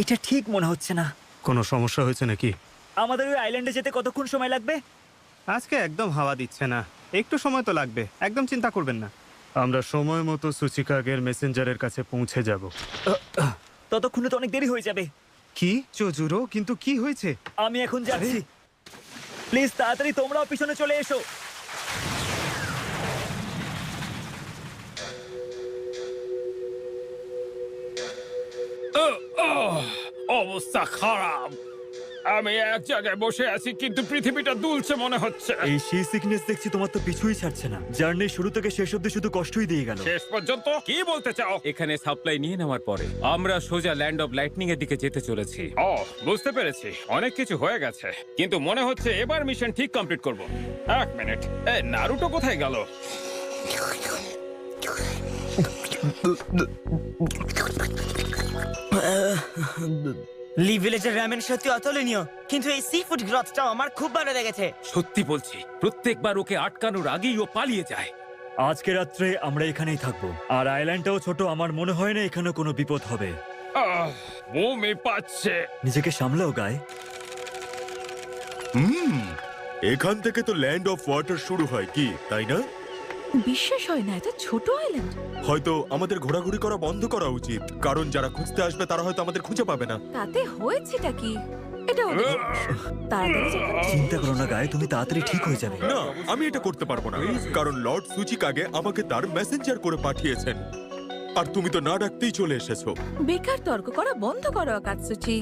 এটা ঠিক মনে হচ্ছে না। কোনো সমস্যা হয়েছে নাকি? আমাদের ওই আইল্যান্ডে যেতে কতক্ষণ সময় লাগবে? আজকে একদম হাওয়া দিচ্ছে না, একটু সময় তো লাগবে, একদম চিন্তা করবেন না। আমরা সময় মতো সুচিকাগের মেসেঞ্জারের কাছে পৌঁছে যাব। ততক্ষণে তো অনেক দেরি হয়ে যাবে। কি চজুরো, কিন্তু কি হয়েছে? আমি এখন যাচ্ছি। প্লিজ তাড়াতাড়ি তোমরাও পিছনে চলে এসো। অবস্থা খারাপ। আমি এক জায়গায় বসে আছি কিন্তু পৃথিবীটা দুলছে মনে হচ্ছে। এই সি সিকনেস দেখছি তোমার তো পিছুই ছাড়ছে না। জার্নির শুরু থেকে শেষ অবধি শুধু কষ্টই দিয়ে গেল। শেষ পর্যন্ত কি বলতে চাও? এখানে সাপ্লাই নিয়ে নেওয়ার পরে আমরা সোজা ল্যান্ড অফ লাইটনিং এর দিকে যেতে চলেছি। ও, বুঝতে পেরেছি, অনেক কিছু হয়ে গেছে, কিন্তু মনে হচ্ছে এবার মিশন ঠিক কমপ্লিট করব। এক মিনিট, নারুটো কোথায় গেল? লি ভিলেজের রামেন সত্যি অতুলনীয়, কিন্তু এই সি ফুড গ্রথটাও আমার খুব ভালো লেগেছে। সত্যি বলছি, প্রত্যেকবার ওকে আটকানোর আগেই ও পালিয়ে যায়। আজকে রাত্রে আমরা এখানেই থাকবো। আর আইল্যান্ডটাও ছোট, আমার মনে হয় না এখানে কোনো বিপদ হবে। বমি পাচ্ছে। নিজেকে সামলাও গায়। এখান থেকে তো ল্যান্ড অফ ওয়াটার শুরু হয়, কি তাই না? বিশ্বাস হয় না, এত ছোট আইল্যান্ড। হয়তো আমাদের ঘোরাঘুরি করা বন্ধ করা উচিত, কারণ যারা খুঁজতে আসবে তারা হয়তো আমাদের খুঁজে পাবে না। তাতে হয়েছেটা কি? এটা ওদের তাড়াতাড়ি যেতে হবে। চিন্তা করো না গায়ে, তুমি তাড়াতাড়ি ঠিক হয়ে যাবে। না, আমি এটা করতে পারবো না, কারণ লর্ড সুচিকাগে আমাকে তার মেসেঞ্জার করে পাঠিয়েছেন, আর তুমি তো না ডাকতেই চলে এসেছো। বেকার তর্ক করা বন্ধ করো আকাতসুচি।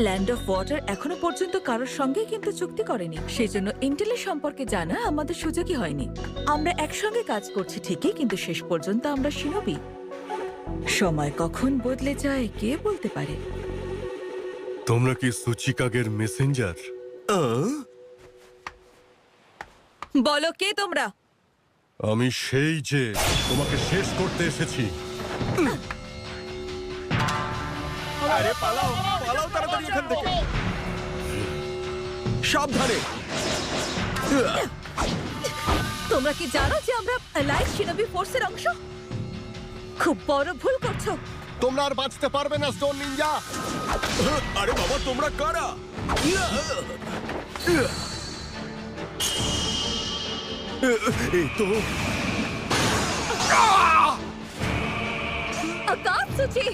ল্যান্ড অফ ওয়াটার এখনো পর্যন্ত কারোর সঙ্গেই কিন্তু চুক্তি করেনি, সেজন্য ইন্টেলের সম্পর্কে জানা আমাদের সুযোগই হয়নি। আমরা একসঙ্গে কাজ করছি ঠিকই, কিন্তু শেষ পর্যন্ত আমরা শিনবি। সময় কখন বদলে যায় কে বলতে পারে। তোমরা কি সুচিকাগের মেসেঞ্জার? বলো কে তোমরা? আমি সেই যে তোমাকে শেষ করতে এসেছি। আরে পালাও, পালাও তাড়াতাড়ি এখান থেকে। সাবধানে। তোমরা কি জানো যে আমরা লাইট শিনবি ফোর্সের অংশ? খুব বড় ভুল করছো। তোমরা আর বাঁচতে পারবে না স্টোন নিনজা। আরে বাবা, তোমরা কারা? এই তো আকাতসুচি,